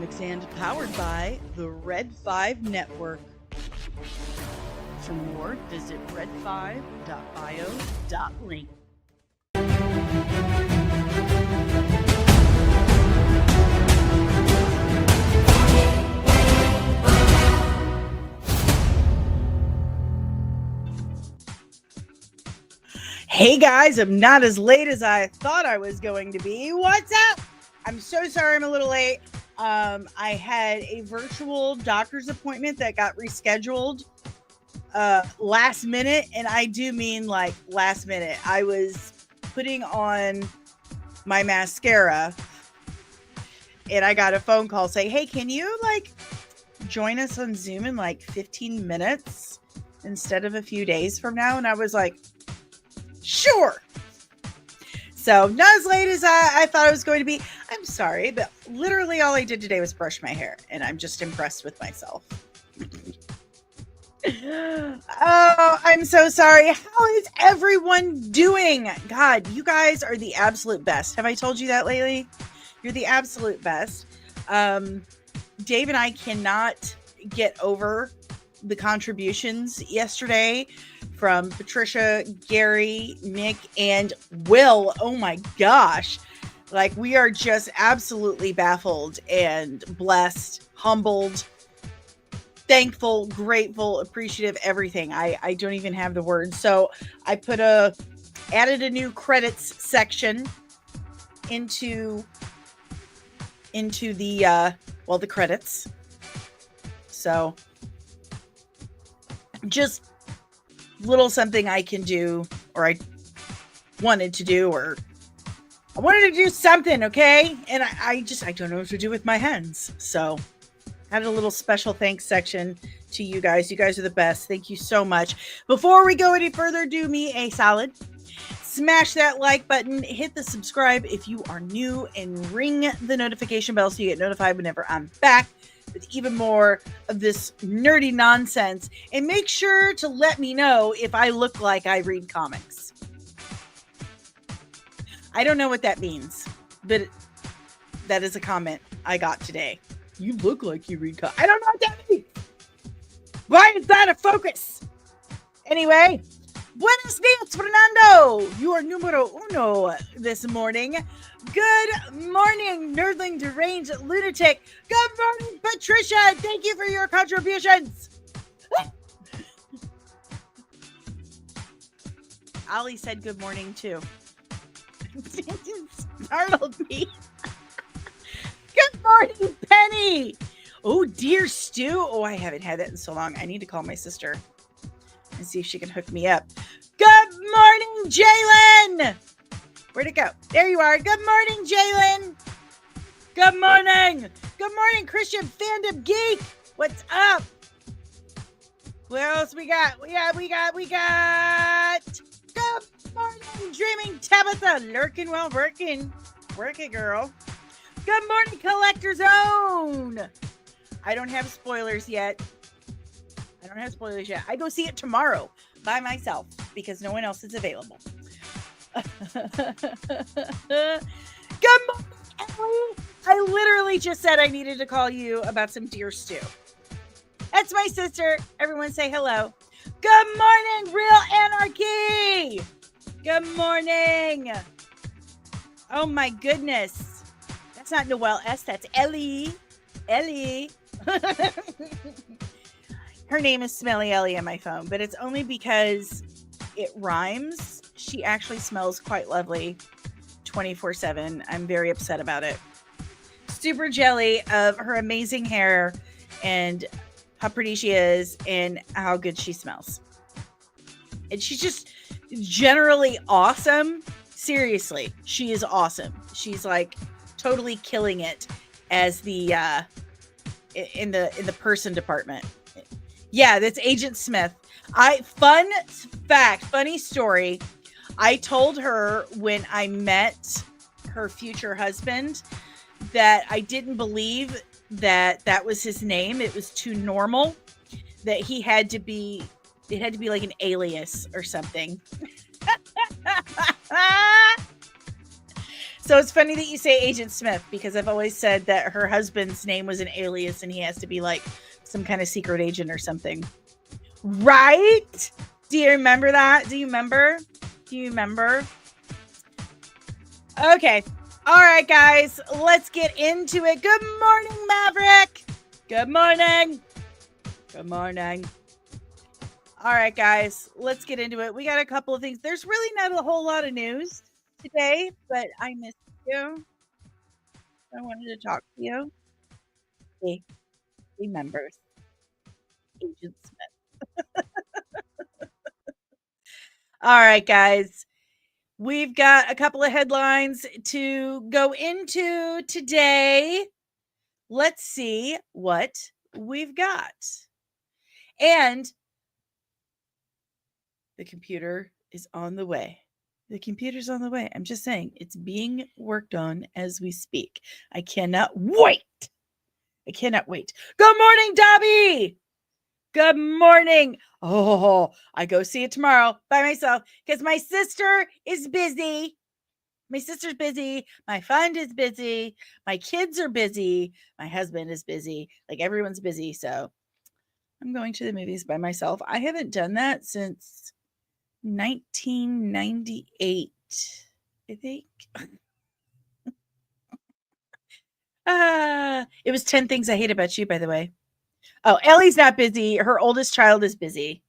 Comics and powered by the Red 5 Network. For more, visit red5.bio.link. Hey guys, I'm not as late as I thought I was going to be. What's up? I'm so sorry I'm a little late. I had a virtual doctor's appointment that got rescheduled last minute, and I do mean like last minute. I was putting on my mascara and I got a phone call saying, hey, can you like join us on Zoom in like 15 minutes instead of a few days from now? And I was like, sure. So not as late as I thought I was going to be. I'm sorry, but literally all I did today was brush my hair, and I'm just impressed with myself. Oh, I'm so sorry. How is everyone doing? God, you guys are the absolute best. Have I told you that lately? You're the absolute best. Dave and I cannot get over the contributions yesterday from Patricia, Gary, Nick, and Will. Oh my gosh. Like, we are just absolutely baffled and blessed, humbled, thankful, grateful, appreciative, everything. I don't even have the words. So I added a new credits section into the the credits. So just little something I can do, or I wanted to do, or I wanted to do something, okay? And I don't know what to do with my hands. So I had a little special thanks section to you guys. You guys are the best. Thank you so much. Before we go any further, do me a solid. Smash that like button, hit the subscribe if you are new, and ring the notification bell so you get notified whenever I'm back with even more of this nerdy nonsense. And make sure to let me know if I look like I read comics. I don't know what that means, but that is a comment I got today. You look like you read comics. I don't know what that means. Why is that a focus? Anyway, buenos dias, Fernando. You are numero uno this morning. Good morning, nerdling, deranged, lunatic. Good morning, Patricia. Thank you for your contributions. Ollie said good morning, too. It startled me. Good morning, Penny. Oh, dear stew. Oh, I haven't had that in so long. I need to call my sister and see if she can hook me up. Good morning, Jalen. Where'd it go? There you are. Good morning, Jalen. Good morning. Good morning, Christian Fandom Geek. What's up? What else we got? We got. Good morning, Dreaming Tabitha. Lurking while working. Work it, girl. Good morning, Collector Zone. I don't have spoilers yet. I go see it tomorrow by myself because no one else is available. Good morning, Ellie. I literally just said I needed to call you about some deer stew. That's my sister. Everyone say hello. Good morning, Real Anarchy. Good morning. Oh my goodness. That's not Noelle S. That's Ellie. Her name is Smelly Ellie on my phone, but it's only because it rhymes. She actually smells quite lovely 24/7. I'm very upset about it. Super jelly of her amazing hair and how pretty she is and how good she smells. And she's just generally awesome. Seriously, she is awesome. She's like totally killing it as the in the person department. Yeah, that's Agent Smith. Funny story. I told her when I met her future husband that I didn't believe that was his name. It was too normal. That it had to be like an alias or something. So it's funny that you say Agent Smith, because I've always said that her husband's name was an alias and he has to be like some kind of secret agent or something. Right? Do you remember that? Do you remember? Okay. All right, guys, let's get into it. Good morning, Maverick. Good morning. All right, guys, let's get into it. We got a couple of things. There's really not a whole lot of news today, but I missed you. I wanted to talk to you. Hey, remembers Agent Smith. All right, guys. We've got a couple of headlines to go into today. Let's see what we've got. And the computer is on the way. The computer's on the way. I'm just saying, it's being worked on as we speak. I cannot wait. Good morning, Dobby. Good morning. Oh, I go see it tomorrow by myself because my sister is busy. My sister's busy. My fund is busy. My kids are busy. My husband is busy. Like, everyone's busy. So I'm going to the movies by myself. I haven't done that since 1998, I think. It was 10 Things I Hate About You, by the way. Oh, Ellie's not busy. Her oldest child is busy.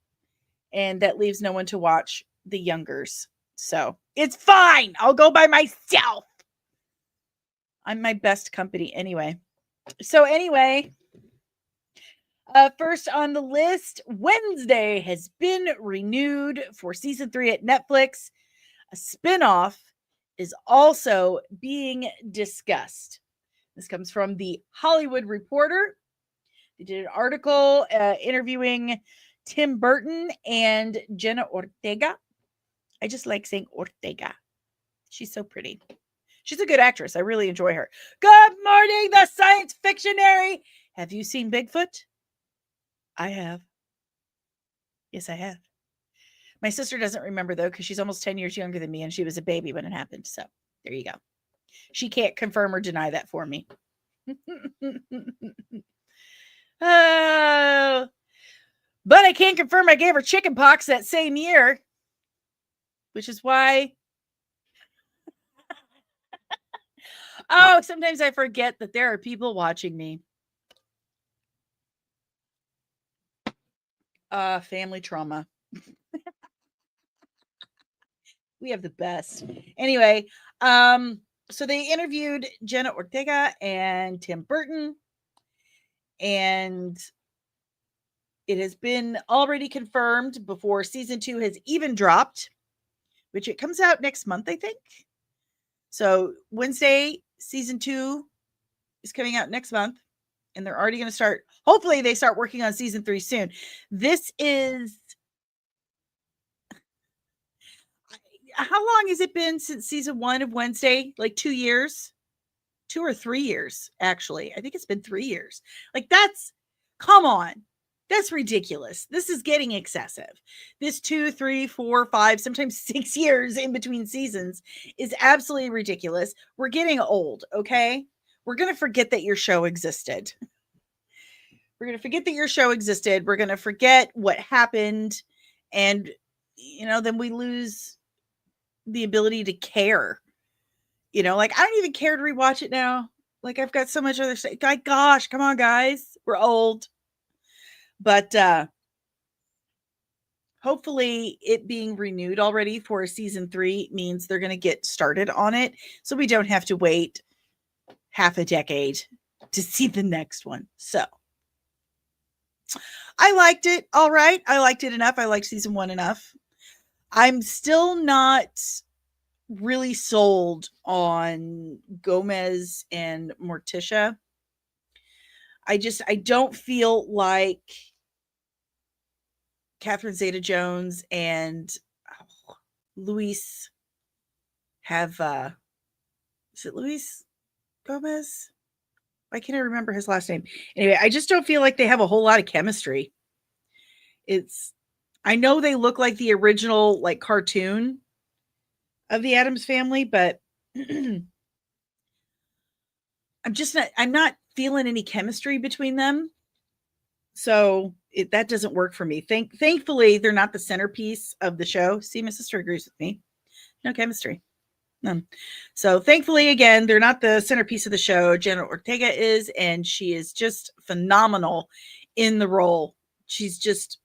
And that leaves no one to watch the youngers. So it's fine. I'll go by myself. I'm my best company anyway. So anyway, first on the list, Wednesday has been renewed for season 3 at Netflix. A spinoff is also being discussed. This comes from the Hollywood Reporter. They did an article interviewing Tim Burton and Jenna Ortega. I just like saying Ortega. She's so pretty. She's a good actress. I really enjoy her. Good morning, the science fictionary. Have you seen Bigfoot? I have. Yes, I have. My sister doesn't remember, though, because she's almost 10 years younger than me, and she was a baby when it happened. So there you go. She can't confirm or deny that for me. Oh, but I can confirm I gave her chicken pox that same year, which is why. Oh, sometimes I forget that there are people watching me. Family trauma. We have the best. Anyway, so they interviewed Jenna Ortega and Tim Burton, and it has been already confirmed before season 2 has even dropped, which it comes out next month, I think. So Wednesday, season 2 is coming out next month, and they're already going to start. Hopefully they start working on season 3 soon. This is, how long has it been since season 1 of Wednesday? Like 2 years? 2 or 3 years, actually. I think it's been 3 years. Like, come on. That's ridiculous. This is getting excessive. This 2, 3, 4, 5, sometimes 6 years in between seasons is absolutely ridiculous. We're getting old, okay? We're going to forget that your show existed. We're going to forget that your show existed. We're going to forget what happened. And, then we lose the ability to care. Like, I don't even care to rewatch it now. Like, I've got so much other stuff. Gosh, come on, guys. We're old. But hopefully it being renewed already for season 3 means they're going to get started on it. So we don't have to wait half a decade to see the next one. So I liked it. All right. I liked it enough. I liked season 1 enough. I'm still not really sold on Gomez and Morticia. I don't feel like Catherine Zeta-Jones and Luis have, is it Luis Gomez? Why can't I remember his last name? Anyway, I just don't feel like they have a whole lot of chemistry. I know they look like the original, like, cartoon of the Addams Family, but I'm not feeling any chemistry between them. So that doesn't work for me. Thankfully, they're not the centerpiece of the show. See, my sister agrees with me. No chemistry. None. So thankfully, again, they're not the centerpiece of the show. Jenna Ortega is, and she is just phenomenal in the role. She's just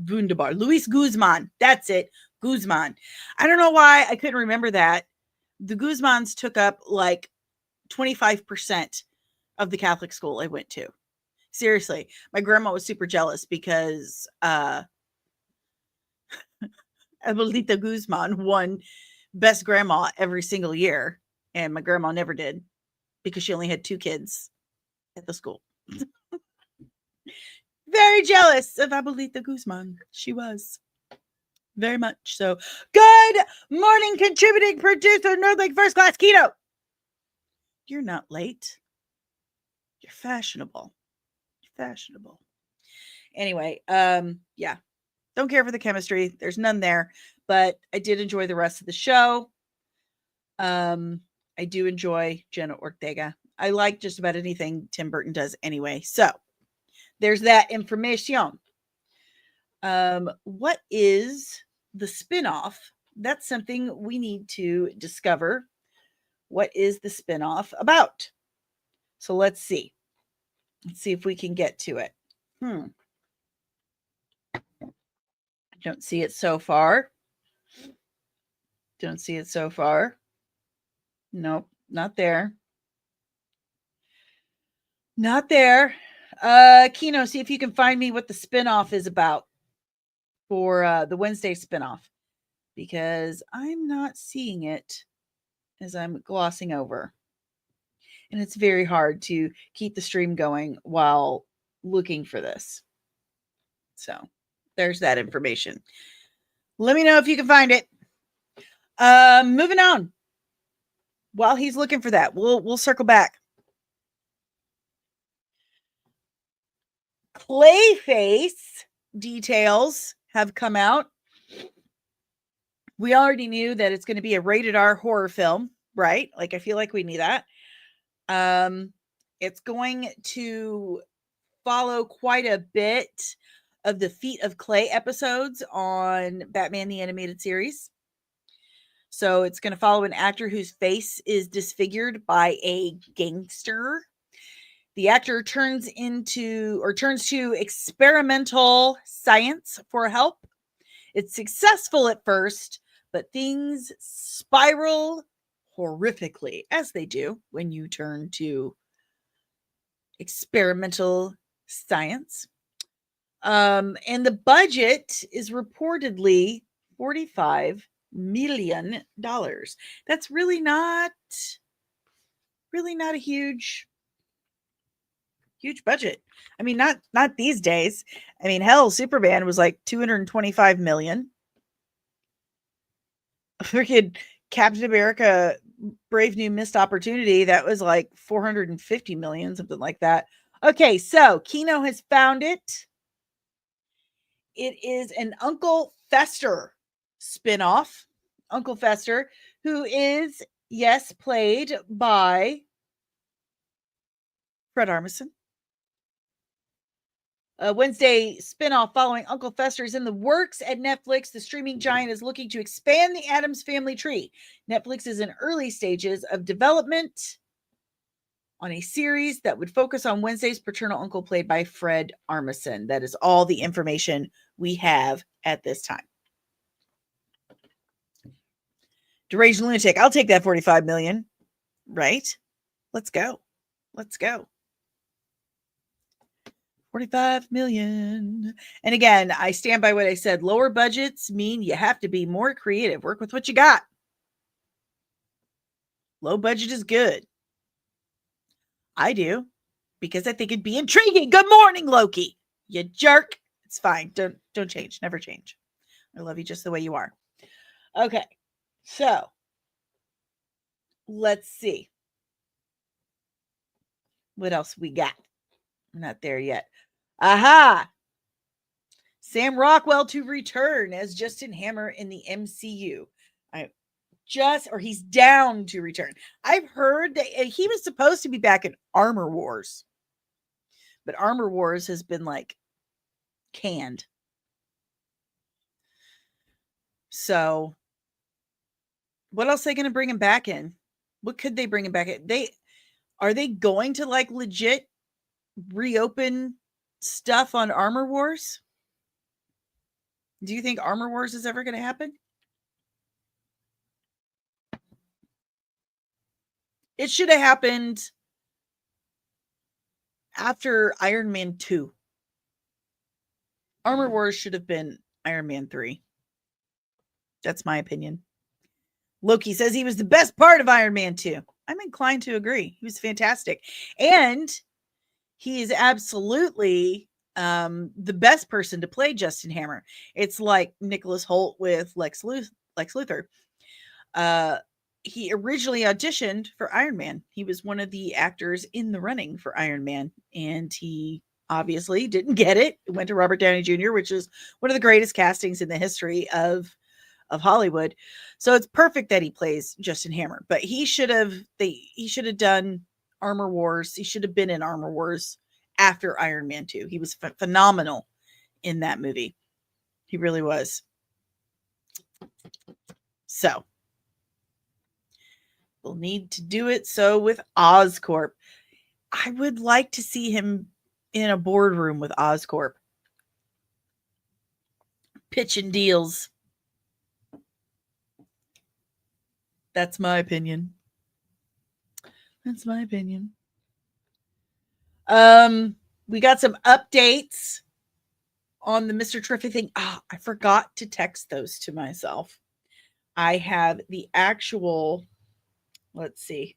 wunderbar. Luis Guzman. That's it. Guzman. I don't know why I couldn't remember that. The Guzmans took up like 25% of the Catholic school I went to. Seriously, my grandma was super jealous because Abuelita Guzman won best grandma every single year, and my grandma never did because she only had 2 kids at the school. Very jealous of Abuelita Guzman. She was. Very much so. Good morning, contributing producer, Nerdlink First Class Keto. You're not late. You're fashionable. Fashionable. Anyway, yeah. Don't care for the chemistry. There's none there, but I did enjoy the rest of the show. I do enjoy Jenna Ortega. I like just about anything Tim Burton does anyway. So there's that information. What is the spinoff? That's something we need to discover. What is the spinoff about? So let's see. Let's see if we can get to it. Don't see it so far. Don't see it so far. Nope, not there. Not there. Kino, see if you can find me what the spinoff is about for the Wednesday spinoff, because I'm not seeing it as I'm glossing over. And it's very hard to keep the stream going while looking for this. So there's that information. Let me know if you can find it. Moving on. While he's looking for that, we'll circle back. Clayface details have come out. We already knew that it's going to be a rated R horror film, right? Like, I feel like we knew that. It's going to follow quite a bit of the Feet of Clay episodes on Batman the Animated Series. So it's going to follow an actor whose face is disfigured by a gangster. The actor turns to experimental science for help. It's successful at first, but things spiral horrifically, as they do when you turn to experimental science. And the budget is reportedly $45 million. That's really not a huge budget. I mean, not these days. I mean, hell, Superman was like $225 million. Freaking Captain America Brave New Missed Opportunity, that was like $450 million, something like that. Okay, so Kino has found it. It is an Uncle Fester spinoff. Uncle Fester, who is, yes, played by Fred Armisen. A Wednesday spinoff following Uncle Fester is in the works at Netflix. The streaming giant is looking to expand the Addams Family tree. Netflix is in early stages of development on a series that would focus on Wednesday's paternal uncle, played by Fred Armisen. That is all the information we have at this time. Deranged lunatic. I'll take that $45 million. Right? Let's go. 45 million. And again, I stand by what I said. Lower budgets mean you have to be more creative. Work with what you got. Low budget is good. I do, because I think it'd be intriguing. Good morning, Loki. You jerk. It's fine. Don't change. Never change. I love you just the way you are. Okay. So let's see. What else we got? I'm not there yet. Aha! Sam Rockwell to return as Justin Hammer in the MCU. he's down to return. I've heard that he was supposed to be back in Armor Wars, but Armor Wars has been like canned. So what else are they going to bring him back in? What could they bring him back in? Are they going to like legit reopen stuff on Armor Wars? Do you think Armor Wars is ever going to happen? It should have happened after Iron Man 2. Armor Wars should have been Iron Man 3. That's my opinion. Loki says he was the best part of Iron Man 2. I'm inclined to agree. He was fantastic. And he is absolutely the best person to play Justin Hammer. It's like Nicholas Hoult with Lex Luthor. He originally auditioned for Iron Man. He was one of the actors in the running for Iron Man, and he obviously didn't get it. It went to Robert Downey Jr., which is one of the greatest castings in the history of Hollywood. So it's perfect that he plays Justin Hammer, but he should have done Armor Wars. He should have been in Armor Wars after Iron Man 2. He was phenomenal in that movie. He really was. So we'll need to do it so with Oscorp. I would like to see him in a boardroom with Oscorp, pitching deals. That's my opinion. That's my opinion. We got some updates on the Mr. Terrific thing. I forgot to text those to myself. I have the actual, let's see,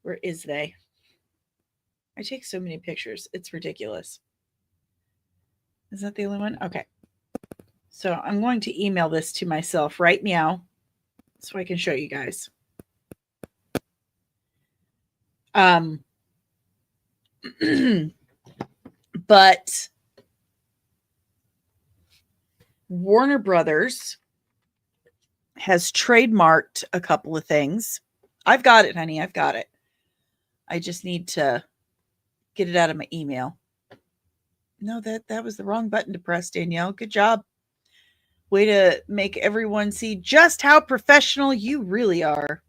where is they? I take so many pictures. It's ridiculous. Is that the only one? Okay. So I'm going to email this to myself right now so I can show you guys. But Warner Brothers has trademarked a couple of things. I've got it, honey. I've got it. I just need to get it out of my email. No, that was the wrong button to press, Danielle. Good job. Way to make everyone see just how professional you really are.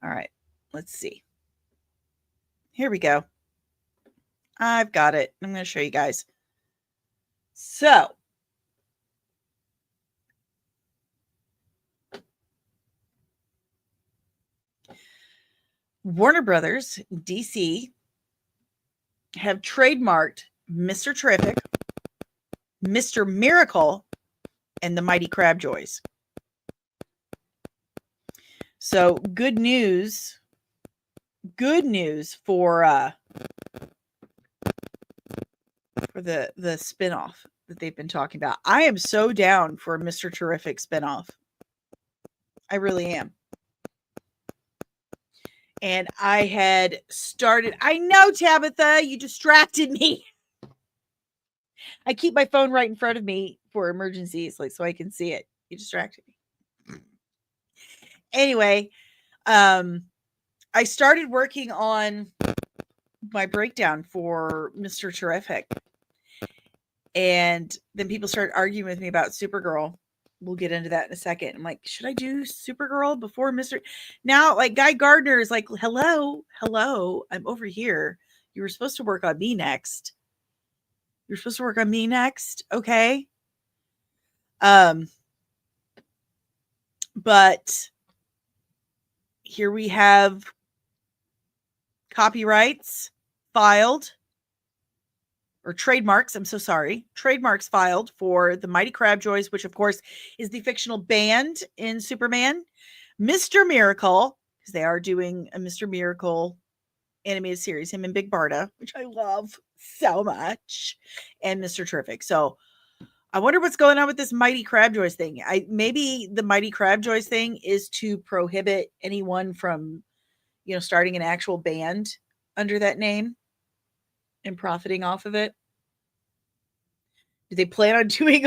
All right. Let's see. Here we go. I've got it. I'm going to show you guys. So, Warner Brothers, DC, have trademarked Mr. Terrific, Mr. Miracle, and the Mighty Crabjoys. So, good news for the spinoff that they've been talking about. I am so down for a Mr. Terrific spinoff. I really am. And I had started, I know, Tabitha, you distracted me. I keep my phone right in front of me for emergencies, like so I can see it. You distracted me. Anyway, I started working on my breakdown for Mr. Terrific. And then people started arguing with me about Supergirl. We'll get into that in a second. I'm like, should I do Supergirl before Mr. Now, like Guy Gardner is like, hello, I'm over here. You were supposed to work on me next. Okay. But here we have copyrights filed. Or trademarks, I'm so sorry. Trademarks filed for the Mighty Crabjoys, which of course is the fictional band in Superman. Mr. Miracle, because they are doing a Mr. Miracle animated series, him and Big Barda, which I love so much, and Mr. Terrific. So I wonder what's going on with this Mighty Crabjoys thing. Maybe the Mighty Crabjoys thing is to prohibit anyone from, starting an actual band under that name and profiting off of it. Do they plan on doing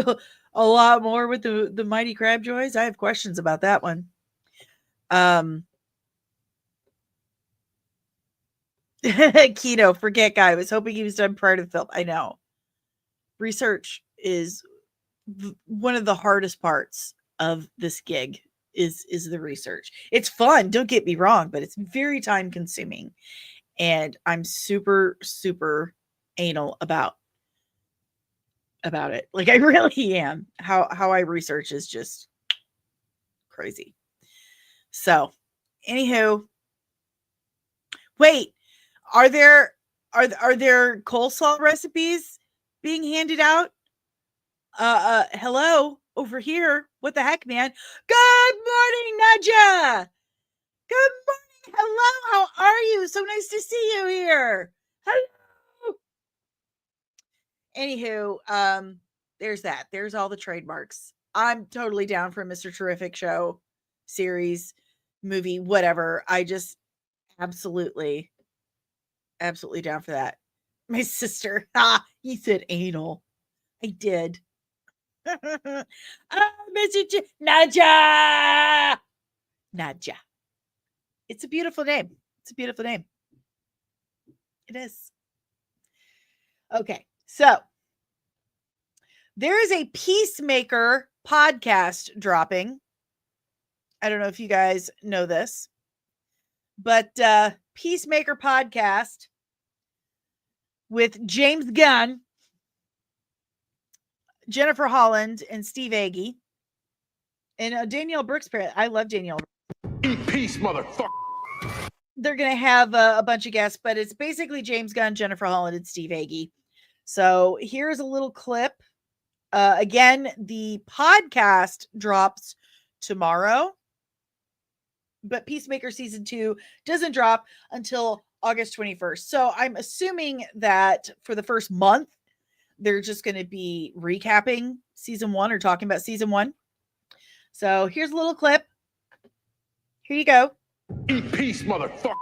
a lot more with the Mighty Crab Joys. I have questions about that one. Keto, forget guy. I was hoping he was done prior to the film. I know. Research is one of the hardest parts of this gig is the research. It's fun, don't get me wrong, but it's very time consuming. And I'm super, super anal about it. Like I really am. How I research is just crazy. So, anywho, wait, are there coleslaw recipes being handed out? Hello over here. What the heck, man? Good morning, Nadja. Good morning. Hello. How are you? So nice to see you here. Hello. Anywho, there's that. There's all the trademarks. I'm totally down for a Mr. Terrific show, series, movie, whatever. I just absolutely down for that. My sister. You said anal. I did. Nadja. Nadja. It's a beautiful name. It is. Okay. So there is a Peacemaker podcast dropping. I don't know if you guys know this, but Peacemaker podcast with James Gunn, Jennifer Holland, and Steve Agee, and Danielle Brooks. I love Danielle. Eat peace, motherfucker. They're going to have a bunch of guests, but it's basically James Gunn, Jennifer Holland, and Steve Agee. So here's a little clip. Again, the podcast drops tomorrow, but Peacemaker season 2 doesn't drop until August 21st. So I'm assuming that for the first month, they're just going to be recapping season 1 or talking about season 1. So here's a little clip. Here you go. Eat peace, motherfucker.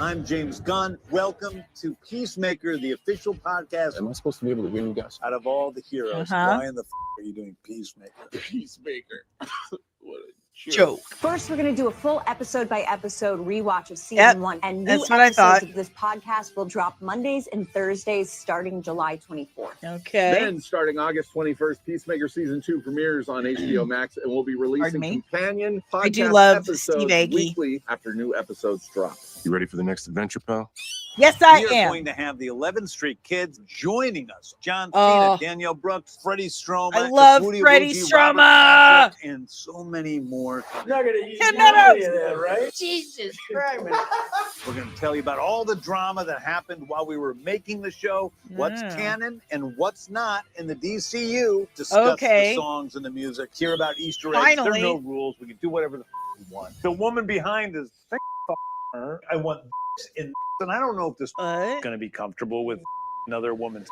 I'm James Gunn. Welcome to Peacemaker, the official podcast. Am I supposed to be able to win, you guys? Out of all the heroes, why in the are you doing Peacemaker? Peacemaker. What a Joke. First, we're going to do a full episode-by-episode rewatch of season 1. And new episodes of this podcast will drop Mondays and Thursdays starting July 24th. Okay. Then, starting August 21st, Peacemaker Season 2 premieres on HBO Max and will be releasing companion podcast episodes weekly after new episodes drop. You ready for the next adventure, pal? Yes, I am. We are going to have the 11th Street Kids joining us. John Cena, Danielle Brooks, Freddie Stroma. I love Freddie Stroma. And so many more. Not going to use any of that, right? Jesus Christ. We're going to tell you about all the drama that happened while we were making the show, what's canon and what's not in the DCU, discuss the songs and the music, hear about Easter eggs. There are no rules. We can do whatever the we want. The woman behind is her. I want in and I don't know if this is going to be comfortable with another woman's.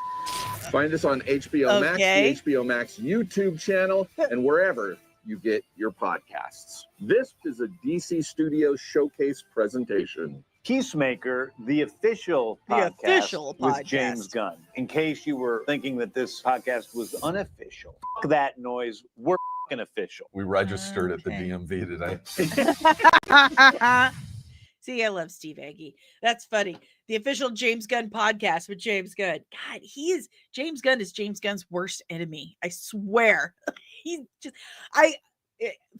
Find us on HBO Max, the HBO Max YouTube channel, and wherever you get your podcasts. This is a DC Studios showcase presentation. Peacemaker, the official podcast with James Gunn. In case you were thinking that this podcast was unofficial, that noise, we're official. We registered at the DMV today. See, I love Steve Agee. That's funny. The official James Gunn podcast with James Gunn. God, James Gunn is James Gunn's worst enemy. I swear. He's just,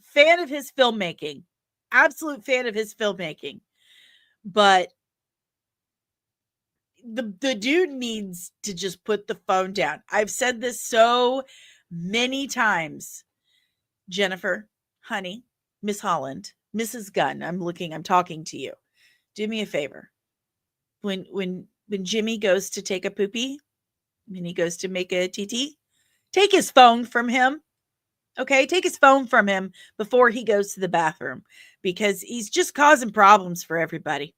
fan of his filmmaking. Absolute fan of his filmmaking. But the dude needs to just put the phone down. I've said this so many times. Jennifer, honey, Miss Holland, Mrs. Gunn, I'm talking to you. Do me a favor. When Jimmy goes to take a poopy, when he goes to make a TT, take his phone from him. Okay, take his phone from him before he goes to the bathroom, because he's just causing problems for everybody.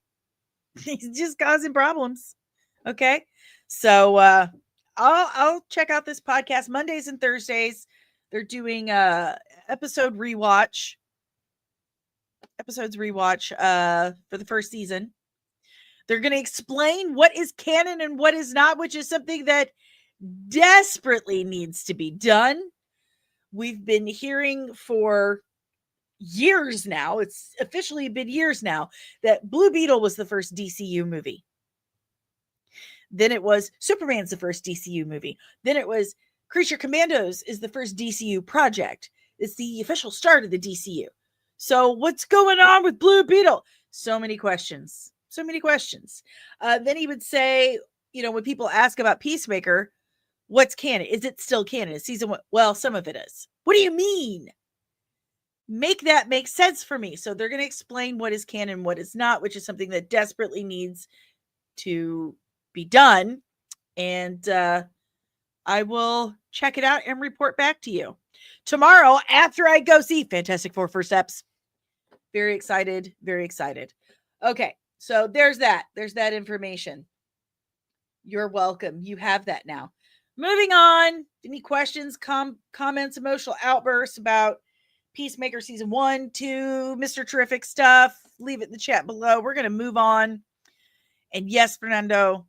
He's just causing problems. Okay, so I'll check out this podcast Mondays and Thursdays. They're doing episodes rewatch for the first season. They're going to explain what is canon and what is not, which is something that desperately needs to be done. We've been hearing for years now, it's officially been years now, that Blue Beetle was the first DCU movie. Then it was Superman's the first DCU movie. Then it was Creature Commandos is the first DCU project. It's the official start of the DCU. So what's going on with Blue Beetle? So many questions. So many questions. Then he would say, you know, when people ask about Peacemaker, what's canon? Is it still canon? Is season one? Well, some of it is. What do you mean? Make that make sense for me. So they're going to explain what is canon, what is not, which is something that desperately needs to be done. And I will check it out and report back to you tomorrow after I go see Fantastic Four First Steps. Very excited. Very excited. Okay. So there's that. There's that information. You're welcome. You have that now. Moving on. Any questions, comments, emotional outbursts about Peacemaker season 1, 2, Mr. Terrific stuff? Leave it in the chat below. We're going to move on. And yes, Fernando,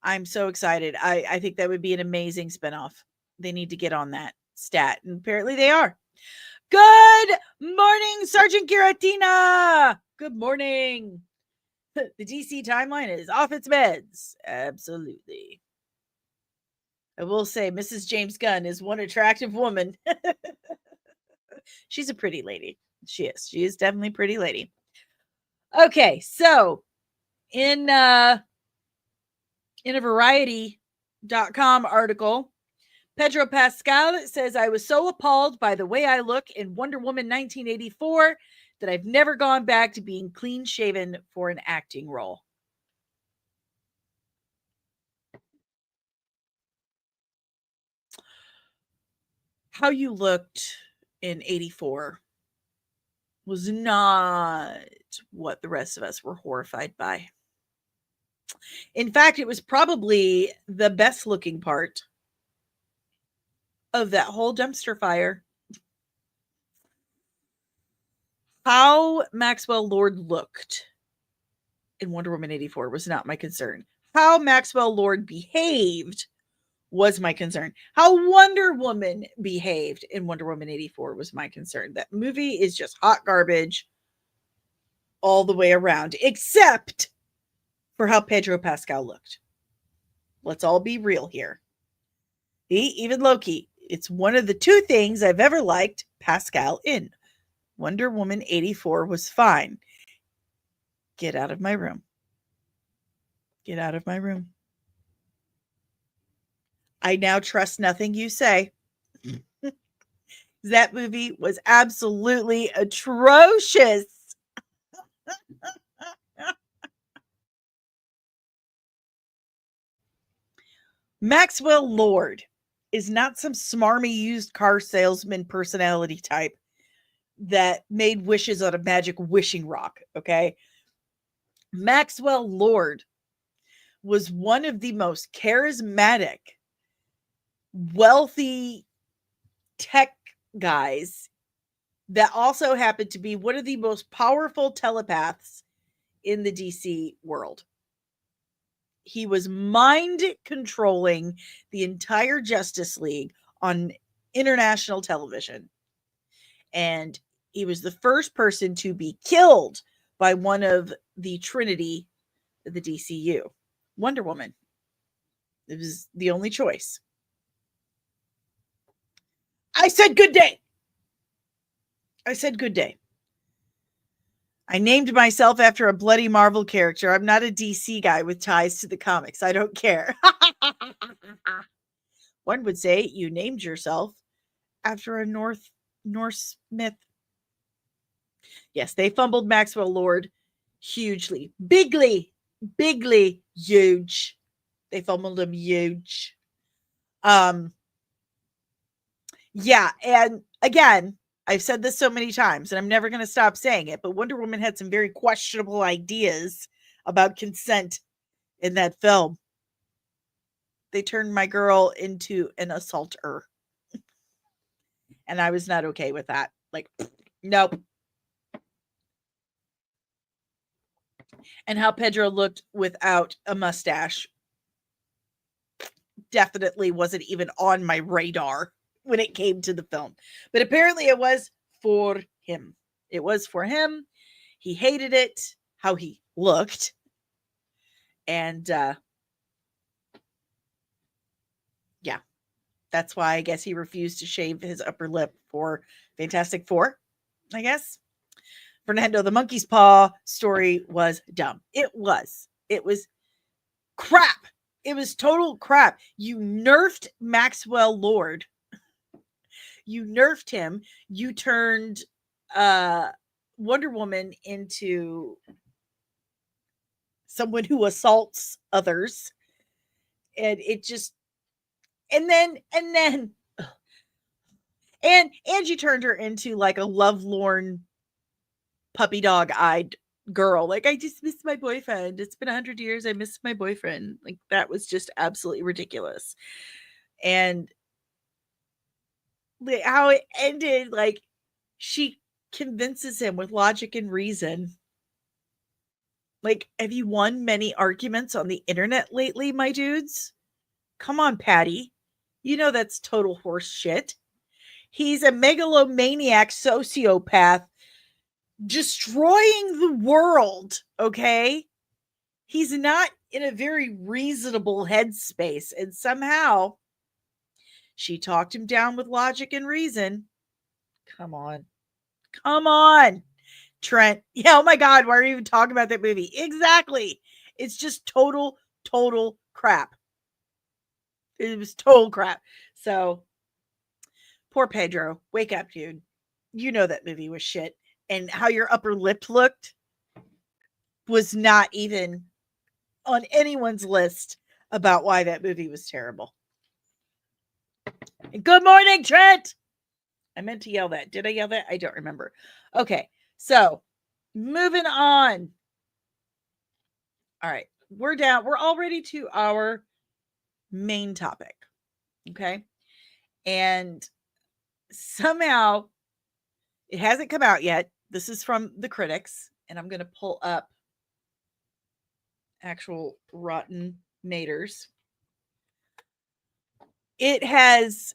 I'm so excited. I think that would be an amazing spinoff. They need to get on that stat. And apparently they are. Good morning, Sergeant Giratina. Good morning. The DC timeline is off its meds. Absolutely. I will say Mrs. James Gunn is one attractive woman. She's a pretty lady. She is. She is definitely a pretty lady. Okay, so in a Variety.com article, Pedro Pascal says, I was so appalled by the way I look in Wonder Woman 1984 that I've never gone back to being clean shaven for an acting role. How you looked in 84 was not what the rest of us were horrified by. In fact, it was probably the best looking part of that whole dumpster fire. How Maxwell Lord looked in Wonder Woman 84 was not my concern. How Maxwell Lord behaved was my concern. How Wonder Woman behaved in Wonder Woman 84 was my concern. That movie is just hot garbage all the way around, except for how Pedro Pascal looked. Let's all be real here. Even Loki, it's one of the two things I've ever liked Pascal in. Wonder Woman 84 was fine. Get out of my room. Get out of my room. I now trust nothing you say. That movie was absolutely atrocious. Maxwell Lord is not some smarmy used car salesman personality type that made wishes on a magic wishing rock, okay? Maxwell Lord was one of the most charismatic, wealthy tech guys that also happened to be one of the most powerful telepaths in the DC world. He was mind controlling the entire Justice League on international television. And he was the first person to be killed by one of the Trinity of the DCU, Wonder Woman. It was the only choice. I said good day. I said good day. I named myself after a bloody Marvel character. I'm not a DC guy with ties to the comics. I don't care. One would say you named yourself after a Norse myth. Yes, they fumbled Maxwell Lord hugely. Bigly huge. They fumbled him huge. Yeah, and again, I've said this so many times, and I'm never going to stop saying it, but Wonder Woman had some very questionable ideas about consent in that film. They turned my girl into an assaulter. And I was not okay with that. Like, nope. And how Pedro looked without a mustache. definitely wasn't even on my radar when it came to the film. But apparently it was for him. It was for him. He hated it, how he looked. And yeah, that's why I guess he refused to shave his upper lip for Fantastic Four, I guess. Fernando the Monkey's Paw story was dumb. It was crap. It was total crap. You nerfed Maxwell Lord. You nerfed him. You turned Wonder Woman into someone who assaults others. And it just, and then you turned her into like a lovelorn puppy dog eyed girl. Like, I just missed my boyfriend. It's been 100 years. I missed my boyfriend. Like, that was just absolutely ridiculous. And how it ended, like, she convinces him with logic and reason. Like, have you won many arguments on the internet lately, my dudes? Come on, Patty. You know that's total horse shit. He's a megalomaniac sociopath destroying the world, okay? He's not in a very reasonable headspace, and somehow she talked him down with logic and reason. Come on, Trent. Yeah, oh my God, why are you even talking about that movie? Exactly. It's just total crap. It was total crap. So, poor Pedro. Wake up, dude. You know that movie was shit. And how your upper lip looked was not even on anyone's list about why that movie was terrible. And good morning, Trent. I meant to yell that. Did I yell that? I don't remember. Okay, so moving on. All right, we're down. We're already to our main topic. Okay. And somehow it hasn't come out yet. This is from the critics, and I'm going to pull up actual Rotten Tomatoes. It has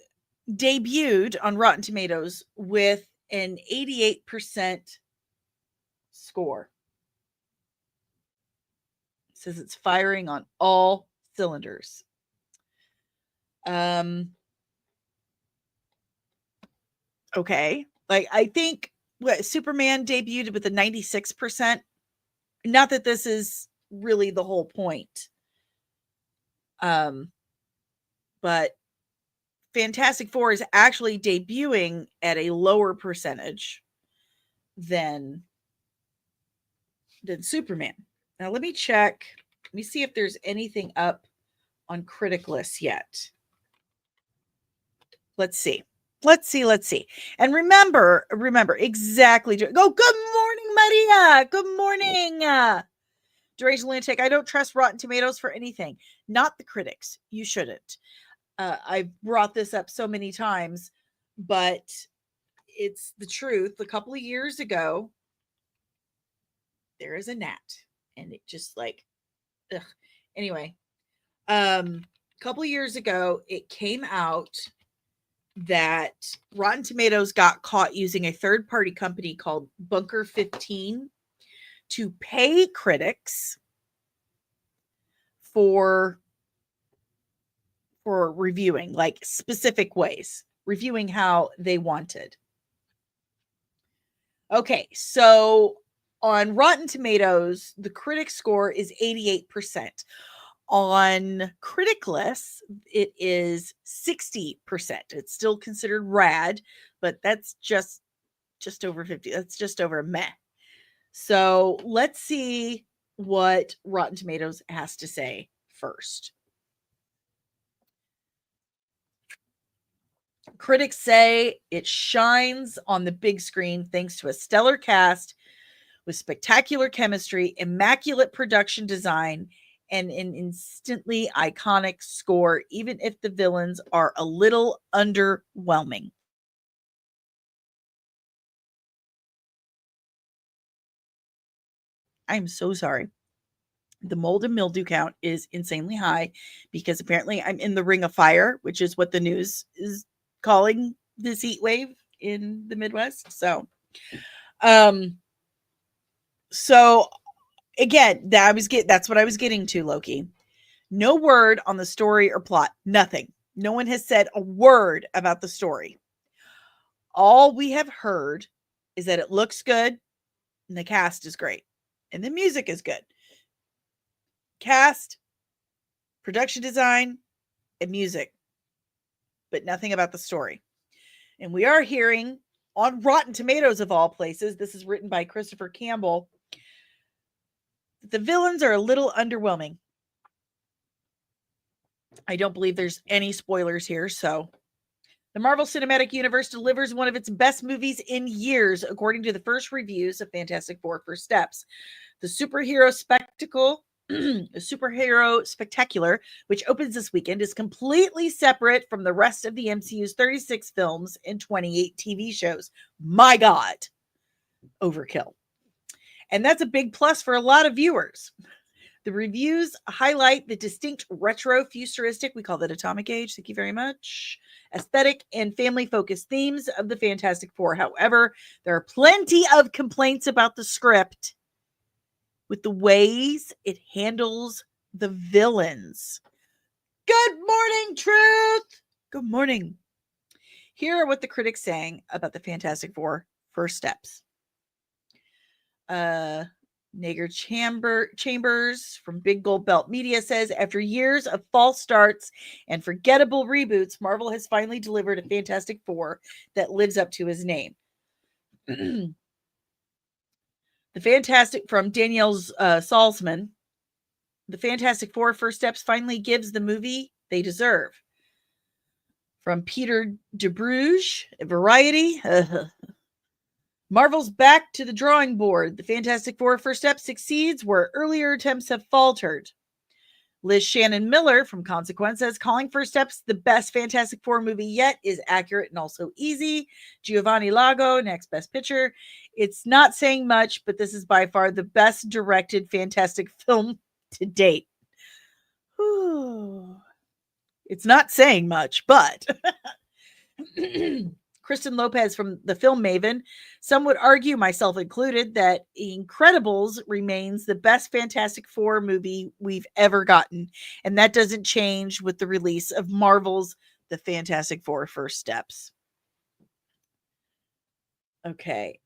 debuted on Rotten Tomatoes with an 88% score. It says it's firing on all cylinders. Okay. Like, I think Superman debuted with a 96%. Not that this is really the whole point. But Fantastic Four is actually debuting at a lower percentage than Superman. Now let me check. Let me see if there's anything up on critic lists yet. Let's see. And remember exactly. Oh, good morning, Maria. Good morning. Deranged Lunatic. I don't trust Rotten Tomatoes for anything. Not the critics. You shouldn't. I've brought this up so many times, but it's the truth. A couple of years ago, there is a gnat, and it just like, ugh. Anyway, a couple of years ago, it came out that Rotten Tomatoes got caught using a third-party company called Bunker 15 to pay critics for reviewing, like specific ways, reviewing how they wanted. Okay, so on Rotten Tomatoes, the critic score is 88%. On critic lists, it is 60%. It's still considered rad, but that's just over 50. That's just over a meh. So let's see what Rotten Tomatoes has to say first. Critics say it shines on the big screen thanks to a stellar cast with spectacular chemistry, immaculate production design, and an instantly iconic score, even if the villains are a little underwhelming. I'm so sorry. The mold and mildew count is insanely high because apparently I'm in the ring of fire, which is what the news is calling this heat wave in the Midwest. So again, that's what I was getting to, Loki. No word on the story or plot. Nothing. No one has said a word about the story. All we have heard is that it looks good and the cast is great and the music is good. Cast, production design, and music, but nothing about the story. And we are hearing on Rotten Tomatoes, of all places, this is written by Christopher Campbell, the villains are a little underwhelming. I don't believe there's any spoilers here, so the Marvel Cinematic Universe delivers one of its best movies in years, according to the first reviews of Fantastic Four First Steps. The superhero spectacular, which opens this weekend, is completely separate from the rest of the MCU's 36 films and 28 TV shows. My God, overkill. And that's a big plus for a lot of viewers. The reviews highlight the distinct retro-futuristic, we call that atomic age, thank you very much, aesthetic and family-focused themes of the Fantastic Four. However, there are plenty of complaints about the script with the ways it handles the villains. Good morning, Truth! Good morning. Here are what the critics saying about the Fantastic Four First Steps. Nager Chambers from Big Gold Belt Media says, after years of false starts and forgettable reboots, Marvel has finally delivered a Fantastic Four that lives up to his name. The Fantastic, from Danielle Salzman, the Fantastic Four First Steps finally gives the movie they deserve. From Peter DeBruge, Variety, Marvel's back to the drawing board. The Fantastic Four First Step succeeds where earlier attempts have faltered. Liz Shannon Miller from Consequence says, calling First Steps the best Fantastic Four movie yet is accurate and also easy. Giovanni Lago, next best picture. It's not saying much, but this is by far the best directed Fantastic film to date. Whew. It's not saying much, but... Kristen Lopez from The Film Maven. Some would argue, myself included, that Incredibles remains the best Fantastic Four movie we've ever gotten. And that doesn't change with the release of Marvel's The Fantastic Four First Steps. Okay.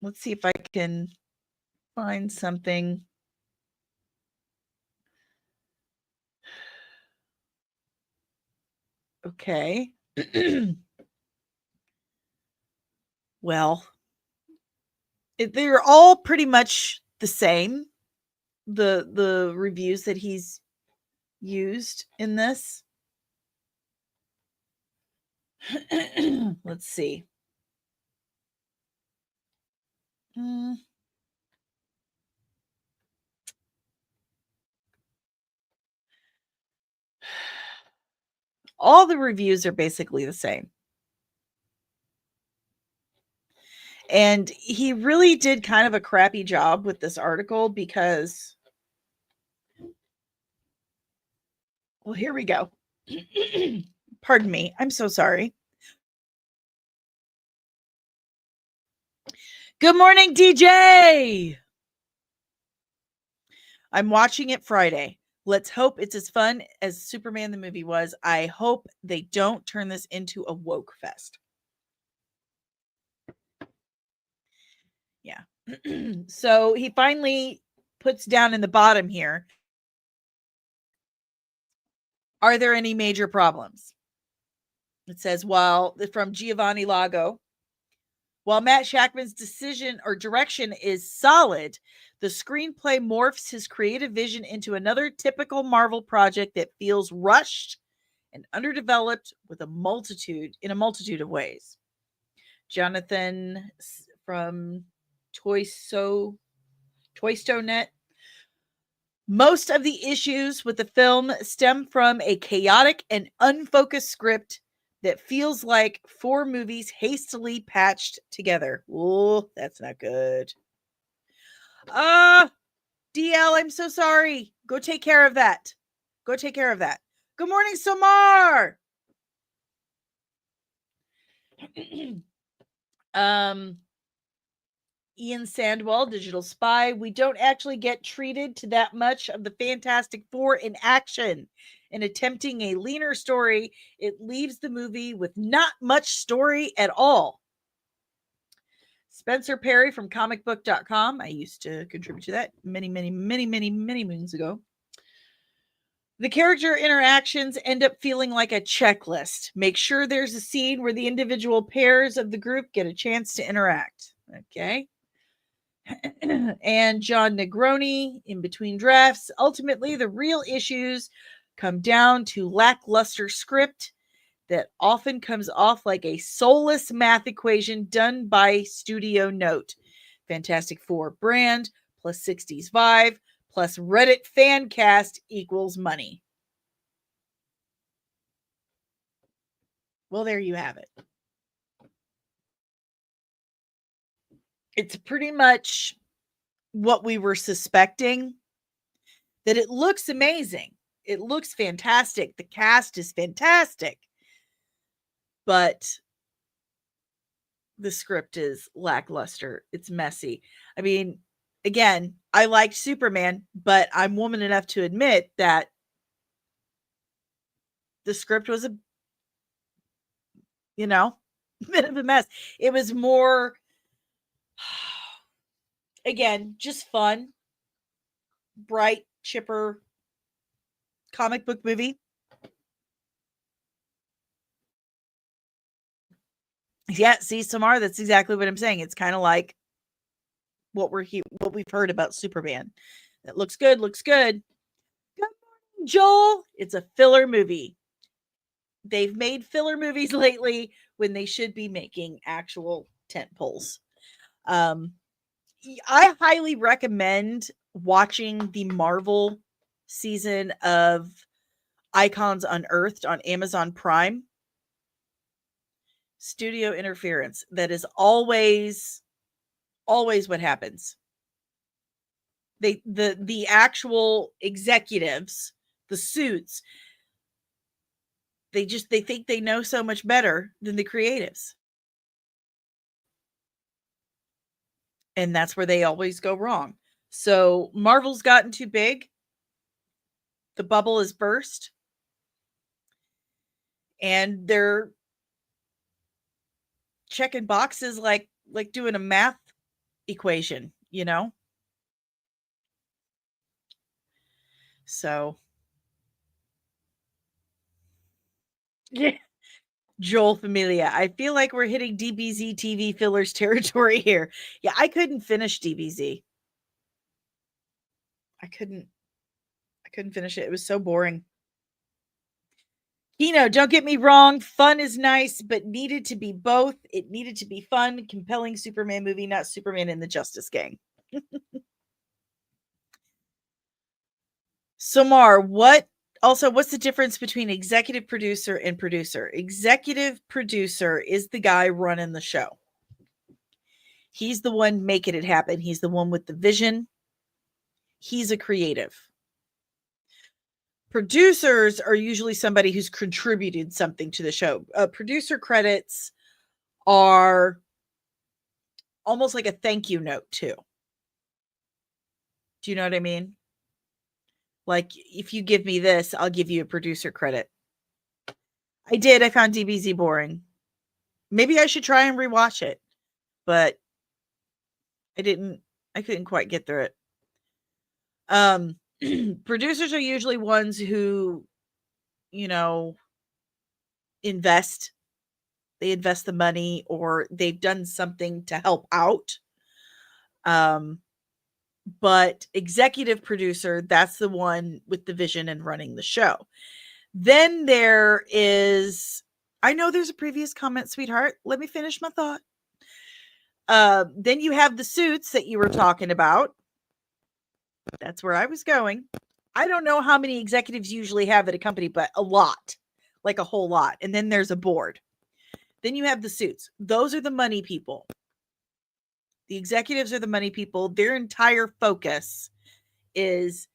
Let's see if I can find something. Okay. Well, they're all pretty much the same. The reviews that he's used in this. Let's see. All the reviews are basically the same. And he really did kind of a crappy job with this article because, well, here we go. Pardon me. I'm so sorry. Good morning, DJ. I'm watching it Friday. Let's hope it's as fun as Superman the movie was. I hope they don't turn this into a woke fest. Yeah. So he finally puts down in the bottom here. Are there any major problems? It says, from Giovanni Lago, while Matt Shakman's decision or direction is solid, the screenplay morphs his creative vision into another typical Marvel project that feels rushed and underdeveloped in a multitude of ways. Jonathan from Toystonet. Most of the issues with the film stem from a chaotic and unfocused script that feels like 4 movies hastily patched together. Oh, that's not good. DL, I'm so sorry. Go take care of that. Go take care of that. Good morning, Somar. Ian Sandwell, Digital Spy. We don't actually get treated to that much of the Fantastic Four in action. In attempting a leaner story, it leaves the movie with not much story at all. Spencer Perry from comicbook.com. I used to contribute to that many moons ago. The character interactions end up feeling like a checklist. Make sure there's a scene where the individual pairs of the group get a chance to interact. Okay. And John Negroni, in between drafts. Ultimately, the real issues come down to lackluster script that often comes off like a soulless math equation done by Studio Note. Fantastic Four brand plus 60s vibe plus Reddit fan cast equals money. Well, there you have it. It's pretty much what we were suspecting, that it looks amazing. It looks fantastic. The cast is fantastic. But the script is lackluster. It's messy. I mean, again, I liked Superman, but I'm woman enough to admit that the script was a bit of a mess. It was more, again, just fun, bright, chipper comic book movie. Yeah, see, Samar, that's exactly what I'm saying. It's kind of like what we've heard about Superman. That looks good. Good morning, Joel. It's a filler movie. They've made filler movies lately when they should be making actual tentpoles. I highly recommend watching the Marvel season of Icons Unearthed on Amazon Prime. Studio interference. That is always what happens. The actual executives, the suits, they think they know so much better than the creatives. And that's where they always go wrong. So Marvel's gotten too big. The bubble is burst. And they're checking boxes like doing a math equation, So yeah. Joel Familia, I feel like we're hitting DBZ TV fillers territory here. Yeah, I couldn't finish DBZ. I couldn't finish it. It was so boring. Don't get me wrong. Fun is nice, but needed to be both. It needed to be fun, compelling Superman movie, not Superman and the Justice Gang. Somar, what's the difference between executive producer and producer? Executive producer is the guy running the show. He's the one making it happen. He's the one with the vision. He's a creative. Producers are usually somebody who's contributed something to the show. Producer credits are almost like a thank you note too. Do you know what I mean? Like, if you give me this, I'll give you a producer credit. I found DBZ boring. Maybe I should try and rewatch it, but I couldn't quite get through it. Producers are usually ones who, invest. They invest the money, or they've done something to help out. But executive producer, that's the one with the vision and running the show. Then there is, I know there's a previous comment, sweetheart. Let me finish my thought. Then you have the suits that you were talking about. That's where I was going. I don't know how many executives usually have at a company, but a lot, like a whole lot. And then there's a board. Then you have the suits. Those are the money people. The executives are the money people. Their entire focus is,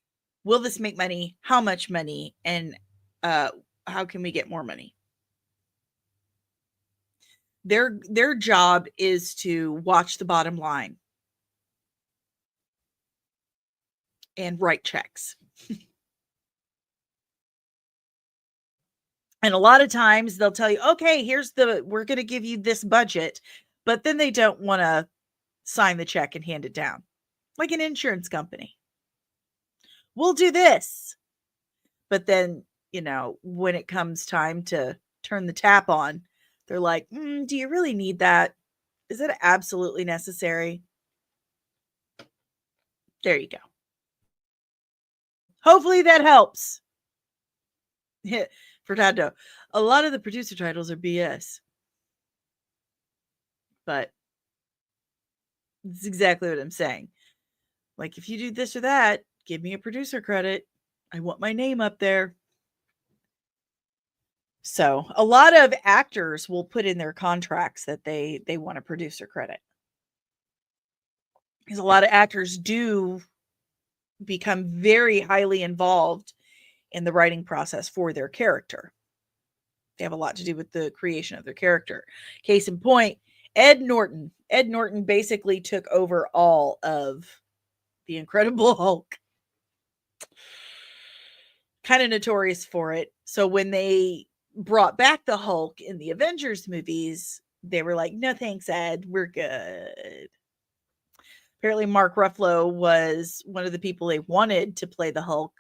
will this make money? How much money? And how can we get more money? Their job is to watch the bottom line and write checks. And a lot of times they'll tell you, okay, we're going to give you this budget, but then they don't want to sign the check and hand it down. Like an insurance company. We'll do this. But then, when it comes time to turn the tap on, they're like, do you really need that? Is it absolutely necessary? There you go. Hopefully that helps. Fernando, a lot of the producer titles are BS. But it's exactly what I'm saying. Like, if you do this or that, give me a producer credit. I want my name up there. So a lot of actors will put in their contracts that they want a producer credit. Because a lot of actors do become very highly involved in the writing process for their character. They have a lot to do with the creation of their character. Case in point, Ed Norton. Ed Norton basically took over all of the Incredible Hulk. Kind of notorious for it. So when they brought back the Hulk in the Avengers movies, they were like, no thanks, Ed, we're good. Apparently Mark Ruffalo was one of the people they wanted to play the Hulk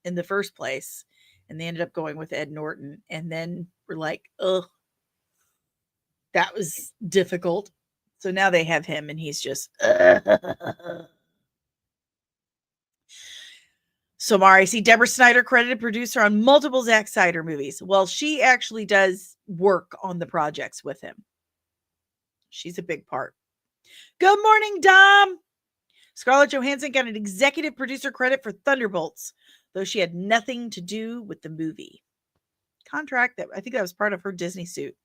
in the first place, and they ended up going with Ed Norton, and then we're like, ugh, that was difficult. So now they have him, and he's just So Mari, see Deborah Snyder, credited producer on multiple Zack Snyder movies. Well, she actually does work on the projects with him. She's a big part. Good morning, Dom. Scarlett Johansson got an executive producer credit for Thunderbolts, though she had nothing to do with the movie. Contract that I think that was part of her Disney suit.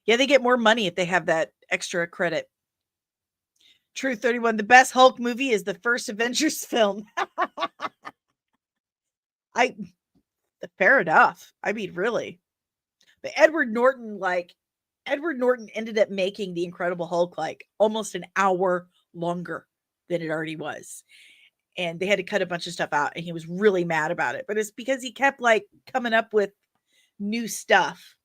Yeah, they get more money if they have that extra credit. True 31, the best Hulk movie is the first Avengers film. Fair enough. I mean, really. But Edward Norton ended up making the Incredible Hulk like almost an hour longer than it already was. And they had to cut a bunch of stuff out, and he was really mad about it. But it's because he kept like coming up with new stuff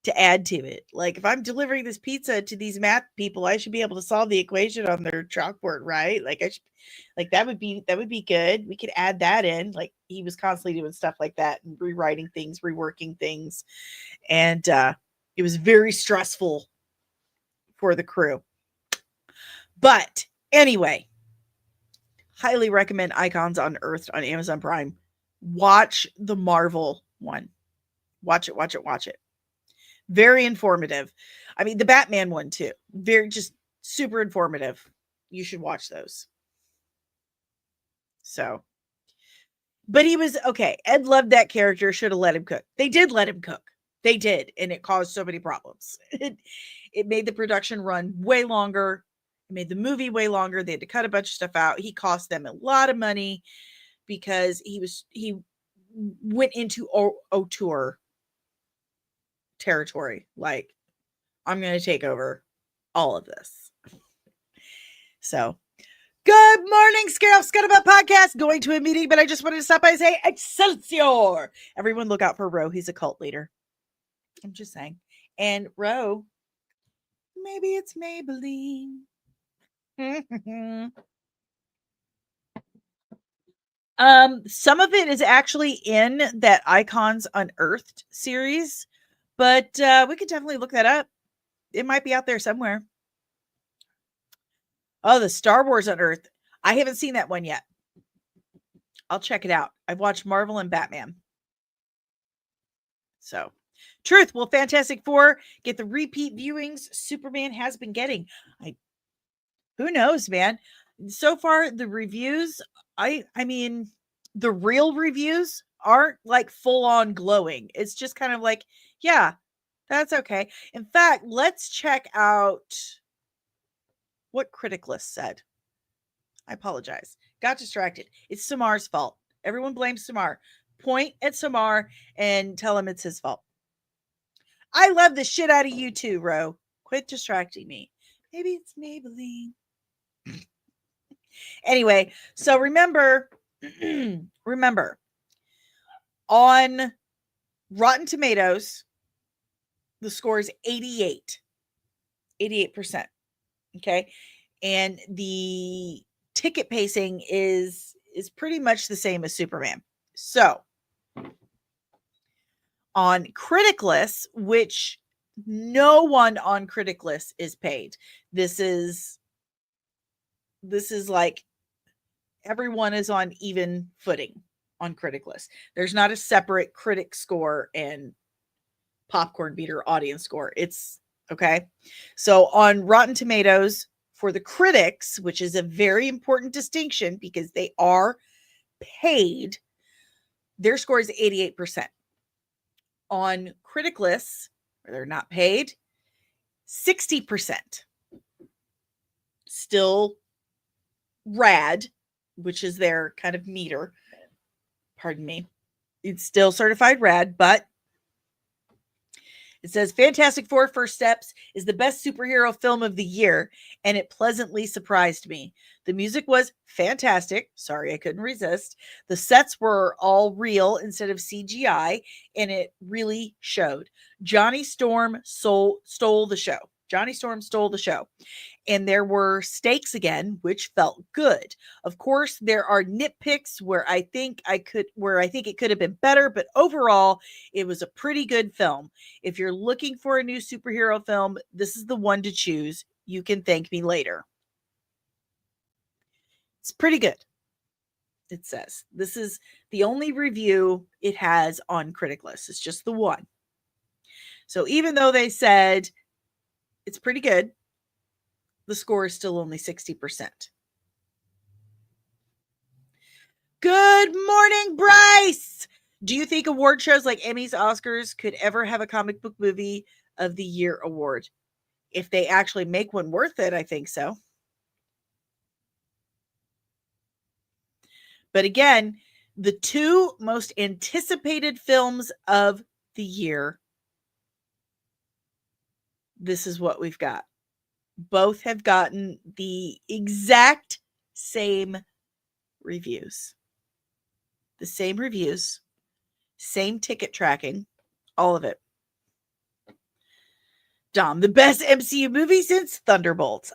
to add to it. Like, if I'm delivering this pizza to these math people, I should be able to solve the equation on their chalkboard, right? That would be good. We could add that in. Like, he was constantly doing stuff like that and rewriting things, reworking things. And it was very stressful for the crew. But anyway, highly recommend Icons Unearthed on Amazon Prime. Watch the Marvel one. Watch it. Very informative. I mean, the Batman one too. Very, just super informative. You should watch those. So, but he was okay. Ed loved that character. Should have let him cook. They did let him cook. They did. And it caused so many problems. It made the production run way longer. It made the movie way longer. They had to cut a bunch of stuff out. He cost them a lot of money because he went into auteur territory. Like, I'm going to take over all of this. So, good morning, Scare Off Scuttlebutt Podcast. Going to a meeting, but I just wanted to stop by and say, Excelsior! Everyone look out for Ro. He's a cult leader. I'm just saying. And Ro, maybe it's Maybelline. Some of it is actually in that Icons Unearthed series, but we could definitely look that up. It might be out there somewhere. Oh, the Star Wars Unearthed. I haven't seen that one yet. I'll check it out. I've watched Marvel and Batman. So, truth. Will Fantastic Four get the repeat viewings Superman has been getting? Who knows, man? So far, the reviews, I mean, the real reviews aren't like full on glowing. It's just kind of like, yeah, That's okay. In fact, let's check out what Critic List said. I apologize. Got distracted. It's Samar's fault. Everyone blames Samar. Point at Samar and tell him it's his fault. I love the shit out of you too, Ro. Quit distracting me. Maybe it's Maybelline. Anyway, so remember, on Rotten Tomatoes, the score is 88%. Okay. And the ticket pacing is pretty much the same as Superman. So on Critic List, which no one on Critic List is paid. This is like everyone is on even footing on Critic List. There's not a separate critic score and popcorn beater audience score. It's okay. So on Rotten Tomatoes, for the critics, which is a very important distinction because they are paid, their score is 88%. On Critic Lists, where they're not paid, 60%. Still rad, which is their kind of meter. Pardon me. It's still certified rad, but it says Fantastic Four: First Steps is the best superhero film of the year, and it pleasantly surprised me. The music was fantastic. Sorry, I couldn't resist. The sets were all real instead of CGI, and it really showed. Johnny Storm stole the show. Johnny Storm stole the show. And there were stakes again, which felt good. Of course, there are nitpicks where I think it could have been better, but overall, it was a pretty good film. If you're looking for a new superhero film, this is the one to choose. You can thank me later. It's pretty good. It says this is the only review it has on Critic List. It's just the one. So even though they said it's pretty good, the score is still only 60%. Good morning, Bryce. Do you think award shows like Emmys, Oscars could ever have a comic book movie of the year award? If they actually make one worth it, I think so. But again, the two most anticipated films of the year, this is what we've got. Both have gotten the exact same reviews. The same reviews, same ticket tracking, all of it. Dom, the best MCU movie since Thunderbolts.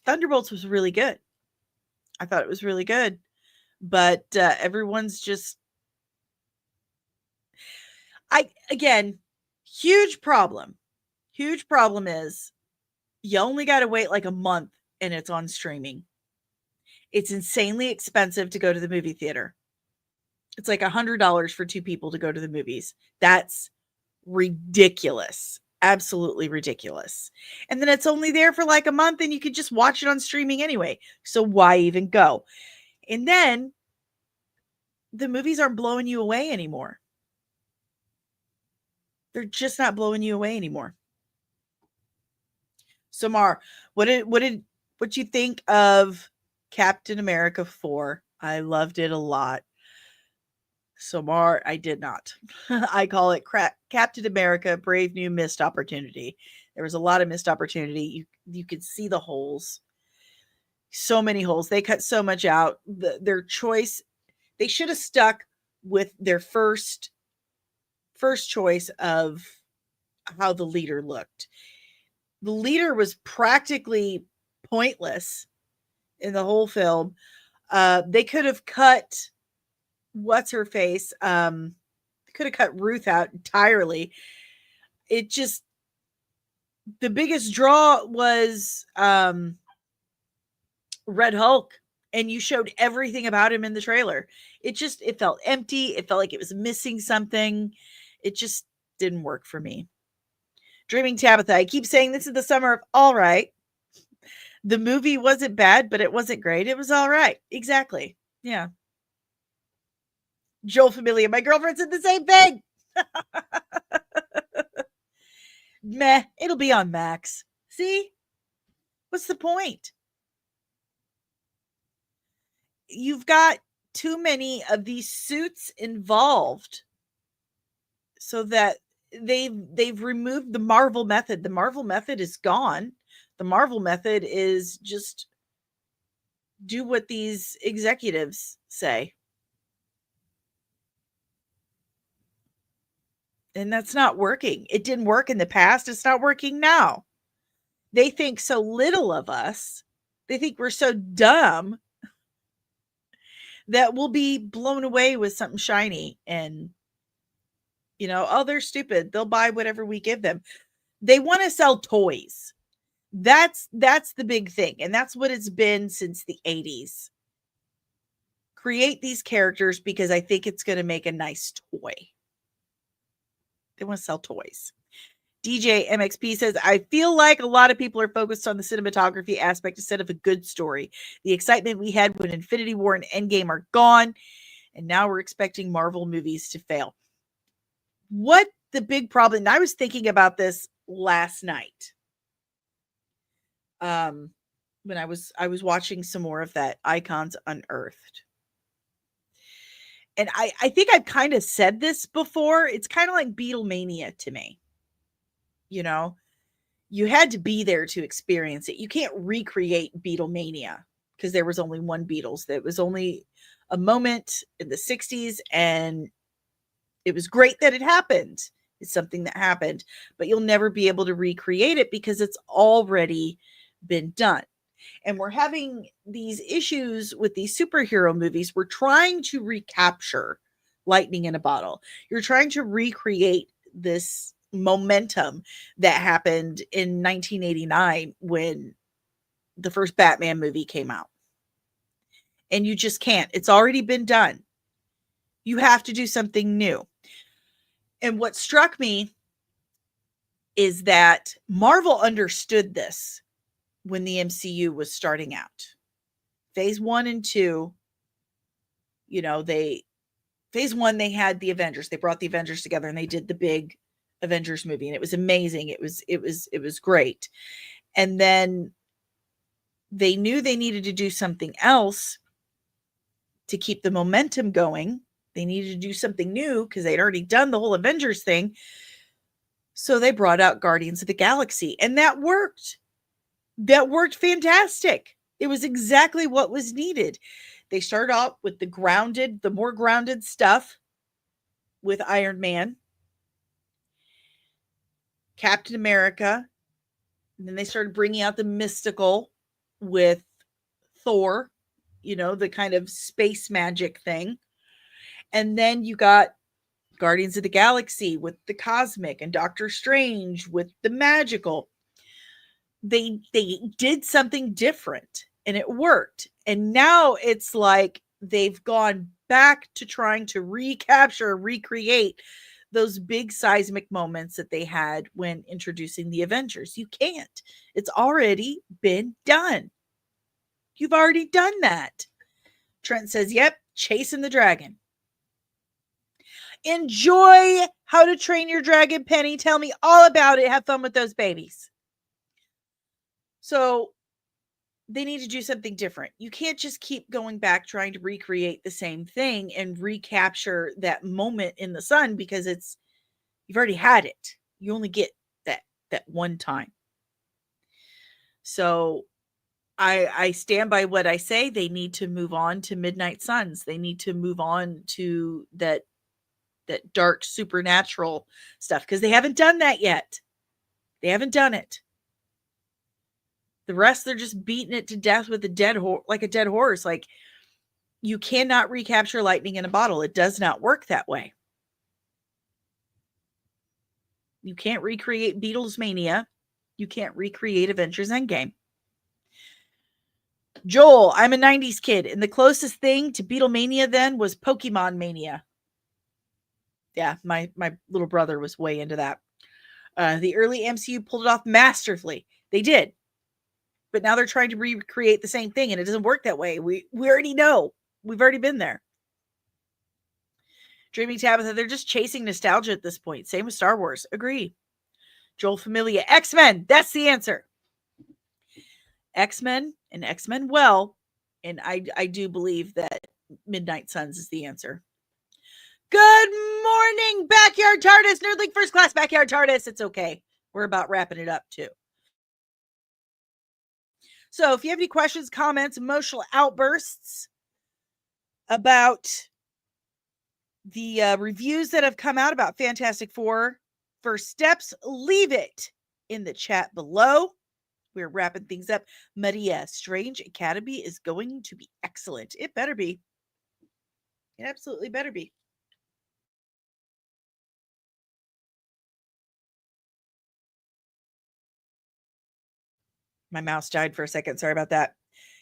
Thunderbolts was really good. I thought it was really good. But everyone's just... huge problem. Huge problem is you only got to wait like a month and it's on streaming. It's insanely expensive to go to the movie theater. It's like $100 for two people to go to the movies. That's ridiculous. Absolutely ridiculous. And then it's only there for like a month and you could just watch it on streaming anyway. So why even go? And then the movies aren't blowing you away anymore. They're just not blowing you away anymore. Samar, what you think of Captain America 4? I loved it a lot. Samar, I did not. I call it Captain America Brave New Missed Opportunity. There was a lot of missed opportunity. You could see the holes. So many holes. They cut so much out. Their choice, they should have stuck with their first choice of how the leader looked. The leader was practically pointless in the whole film. They could have cut what's her face. Could have cut Ruth out entirely. It just, the biggest draw was Red Hulk, and you showed everything about him in the trailer. It felt empty. It felt like it was missing something. It just didn't work for me. Dreaming Tabitha, I keep saying this is the summer of all right. The movie wasn't bad, but it wasn't great. It was all right. Exactly. Yeah. Joel Familia, my girlfriend said the same thing. Meh, it'll be on Max. See? What's the point? You've got too many of these suits involved so that they've removed the Marvel method. The Marvel method is gone. The Marvel method is just do what these executives say. And that's not working. It didn't work in the past. It's not working now. They think so little of us. They think we're so dumb that we'll be blown away with something shiny and, oh, they're stupid. They'll buy whatever we give them. They want to sell toys. That's the big thing. And that's what it's been since the 80s. Create these characters because I think it's going to make a nice toy. They want to sell toys. DJ MXP says, I feel like a lot of people are focused on the cinematography aspect instead of a good story. The excitement we had when Infinity War and Endgame are gone, and now we're expecting Marvel movies to fail. What the big problem, and I was thinking about this last night. When I was watching some more of that Icons Unearthed. And I think I've kind of said this before. It's kind of like Beatlemania to me. You had to be there to experience it. You can't recreate Beatlemania because there was only one Beatles. There was only a moment in the 60s, and it was great that it happened. It's something that happened, but you'll never be able to recreate it because it's already been done. And we're having these issues with these superhero movies. We're trying to recapture lightning in a bottle. You're trying to recreate this momentum that happened in 1989 when the first Batman movie came out. And you just can't. It's already been done. You have to do something new. And what struck me is that Marvel understood this when the MCU was starting out. Phase 1 and 2, phase 1, they had the Avengers. They brought the Avengers together and they did the big Avengers movie, and it was amazing. It was great. And then they knew they needed to do something else to keep the momentum going. They needed to do something new because they'd already done the whole Avengers thing. So they brought out Guardians of the Galaxy, and that worked. That worked fantastic. It was exactly what was needed. They started out with the more grounded stuff with Iron Man, Captain America, and then they started bringing out the mystical with Thor, the kind of space magic thing. And then you got Guardians of the Galaxy with the cosmic and Doctor Strange with the magical. They did something different and it worked. And now it's like they've gone back to trying to recreate those big seismic moments that they had when introducing the Avengers. You can't. It's already been done. You've already done that. Trent says, yep, chasing the dragon. Enjoy How to Train Your Dragon, Penny. Tell me all about it. Have fun with those babies. So they need to do something different. You can't just keep going back trying to recreate the same thing and recapture that moment in the sun because you've already had it. You only get that one time. So I stand by what I say. They need to move on to Midnight Suns. They need to move on to that dark supernatural stuff because they haven't done that yet. They haven't done it. The rest, they're just beating it to death with a dead horse. Like, you cannot recapture lightning in a bottle. It does not work that way. You can't recreate Beatles Mania. You can't recreate Avengers Endgame. Joel, I'm a 90s kid, and the closest thing to Beatlemania then was Pokemon Mania. Yeah, my little brother was way into that. The early MCU pulled it off masterfully. They did. But now they're trying to recreate the same thing, and it doesn't work that way. We already know. We've already been there. Dreaming Tabitha, they're just chasing nostalgia at this point. Same with Star Wars. Agree. Joel Familia. X-Men. That's the answer. X-Men and X-Men well. And I do believe that Midnight Suns is the answer. Good morning, Backyard TARDIS. Nerdling First Class Backyard TARDIS. It's okay. We're about wrapping it up, too. So if you have any questions, comments, emotional outbursts about the reviews that have come out about Fantastic Four First Steps, leave it in the chat below. We're wrapping things up. Maria, Strange Academy is going to be excellent. It better be. It absolutely better be. My mouse died for a second. Sorry about that.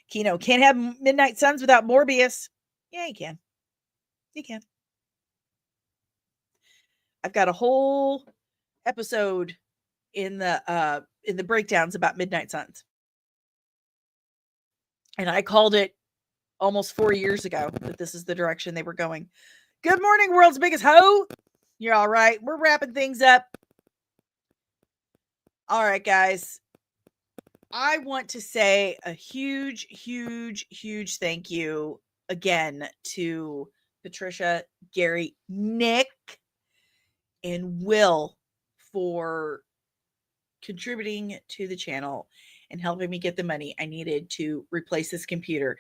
Kino, can't have Midnight Suns without Morbius. Yeah, you can. You can. I've got a whole episode in the breakdowns about Midnight Suns. And I called it almost 4 years ago that this is the direction they were going. Good morning, world's biggest hoe. You're all right. We're wrapping things up. All right, guys. I want to say a huge, huge, huge thank you again to Patricia, Gary, Nick, and Will for contributing to the channel and helping me get the money I needed to replace this computer.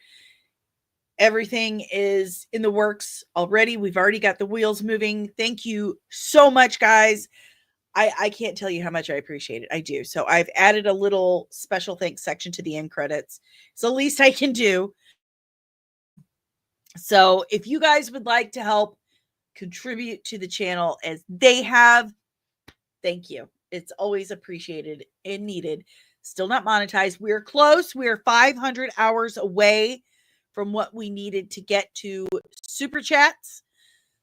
Everything is in the works already. We've already got the wheels moving. Thank you so much, guys. I can't tell you how much I appreciate it. I do. So I've added a little special thanks section to the end credits. It's the least I can do. So if you guys would like to help contribute to the channel as they have, thank you. It's always appreciated and needed. Still not monetized. We're close. We're 500 hours away from what we needed to get to super chats.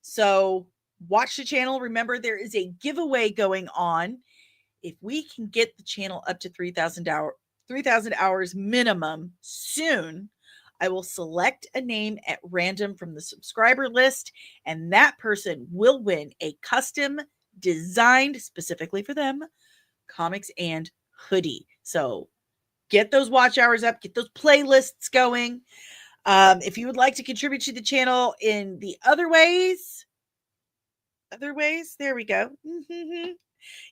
So watch the channel. Remember, there is a giveaway going on. If we can get the channel up to 3,000 hours minimum soon, I will select a name at random from the subscriber list, and that person will win a custom designed specifically for them comics and hoodie. So get those watch hours up, get those playlists going. If you would like to contribute to the channel in the other ways, there we go.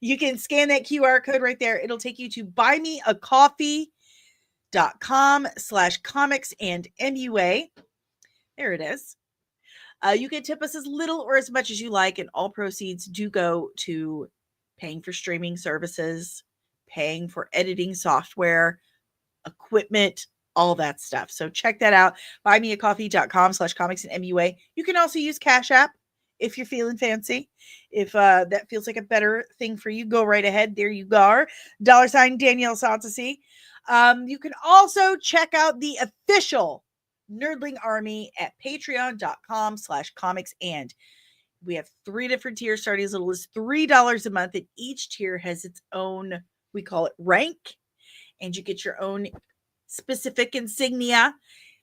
You can scan that QR code right there. It'll take you to buymeacoffee.com/comicsandmua. There it is. You can tip us as little or as much as you like, and all proceeds do go to paying for streaming services, paying for editing software, equipment, all that stuff. So check that out. buymeacoffee.com/comicsandmua. You can also use Cash App if you're feeling fancy. If that feels like a better thing for you, go right ahead. There you go. $ DanielleSoncasie. You can also check out the official Nerdling Army at patreon.com/comicsand. We have 3 different tiers starting as little as $3 a month, and each tier has its own, we call it rank, and you get your own specific insignia,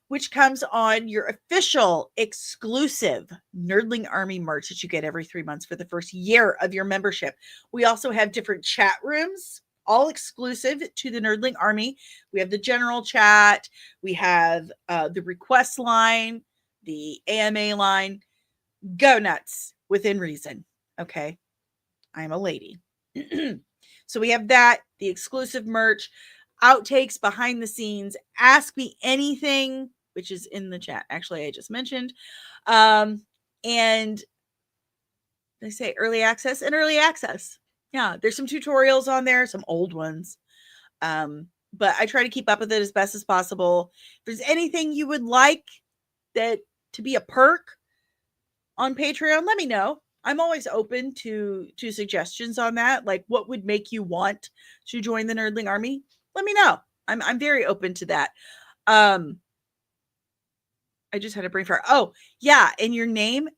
which comes on your official exclusive Nerdling Army merch that you get every 3 months for the first year of your membership. We also have different chat rooms, all exclusive to the Nerdling Army. We have the general chat. We have the request line, the AMA line. Go nuts within reason. Okay. I'm a lady. So we have that, the exclusive merch, outtakes, behind the scenes, ask me anything, which is in the chat. Actually, I just mentioned. And they say early access and early access. Yeah, there's some tutorials on there, some old ones. But I try to keep up with it as best as possible. If there's anything you would like that to be a perk on Patreon, let me know. I'm always open to suggestions on that. Like, what would make you want to join the Nerdling Army? Let me know. I'm very open to that. I just had a brain fart. Oh, yeah. And your name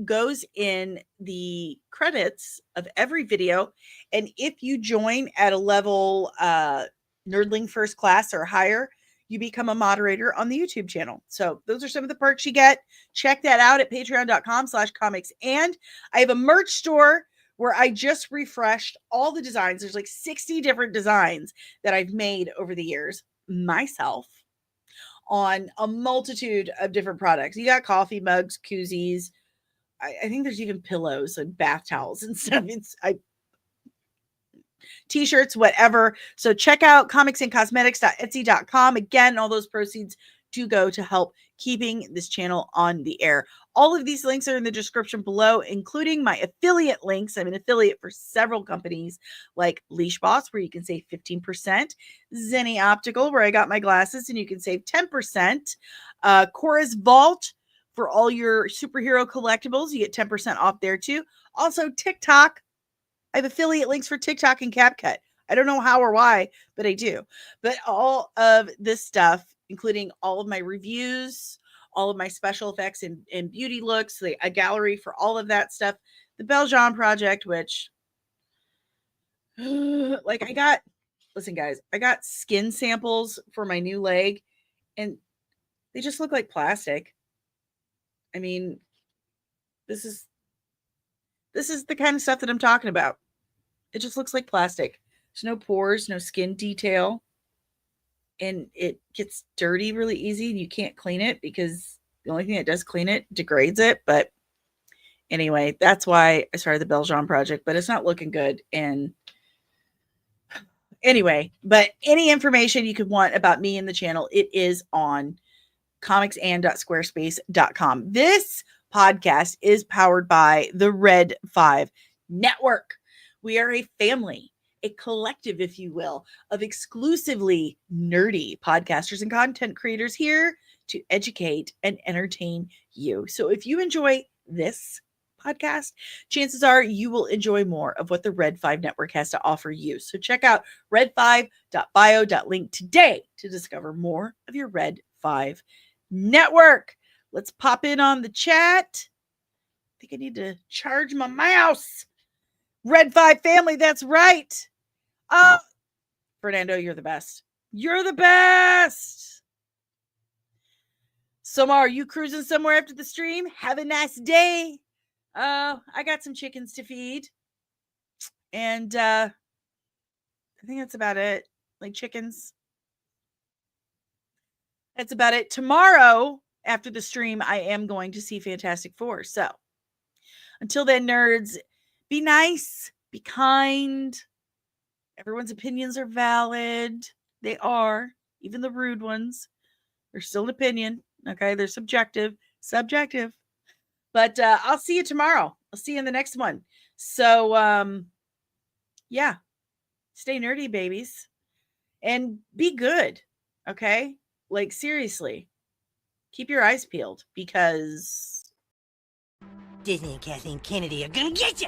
goes in the credits of every video. And if you join at a level Nerdling First Class or higher, you become a moderator on the YouTube channel. So those are some of the perks you get. Check that out at patreon.com/comics. And I have a merch store where I just refreshed all the designs. There's like 60 different designs that I've made over the years myself on a multitude of different products. You got coffee mugs, koozies. I think there's even pillows and bath towels and stuff. T-shirts, whatever. So check out comicsandcosmetics.etsy.com. Again, all those proceeds do go to help keeping this channel on the air. All of these links are in the description below, including my affiliate links. I'm an affiliate for several companies like Leash Boss, where you can save 15%, Zenny Optical, where I got my glasses and you can save 10%, Cora's Vault for all your superhero collectibles. You get 10% off there too. Also TikTok. I have affiliate links for TikTok and CapCut. I don't know how or why, but I do. But all of this stuff, including all of my reviews, all of my special effects and beauty looks, a gallery for all of that stuff, the Belgian project, which like listen guys, I got skin samples for my new leg and they just look like plastic. I mean, this is the kind of stuff that I'm talking about. It just looks like plastic. There's no pores, no skin detail. And it gets dirty really easy. And you can't clean it because the only thing that does clean it degrades it. But anyway, that's why I started the Belgian project. But it's not looking good. And anyway, but any information you could want about me and the channel, it is on comicsand.squarespace.com. This podcast is powered by the Red 5 Network. We are a family, a collective, if you will, of exclusively nerdy podcasters and content creators here to educate and entertain you. So if you enjoy this podcast, chances are you will enjoy more of what the Red 5 Network has to offer you. So check out red5.bio.link today to discover more of your Red 5 Network. Let's pop in on the chat. I think I need to charge my mouse. Red 5 family, that's right. Oh, Fernando, you're the best. You're the best. Somar, are you cruising somewhere after the stream? Have a nice day. I got some chickens to feed. And I think that's about it. Like chickens. That's about it. Tomorrow, after the stream, I am going to see Fantastic Four. So until then, nerds, be nice, be kind. Everyone's opinions are valid. They are, even the rude ones. They're still an opinion. Okay, they're subjective. But I'll see you tomorrow. I'll see you in the next one. So yeah, stay nerdy, babies, and be good. Okay, like seriously, keep your eyes peeled because Disney and Kathleen Kennedy are gonna get you.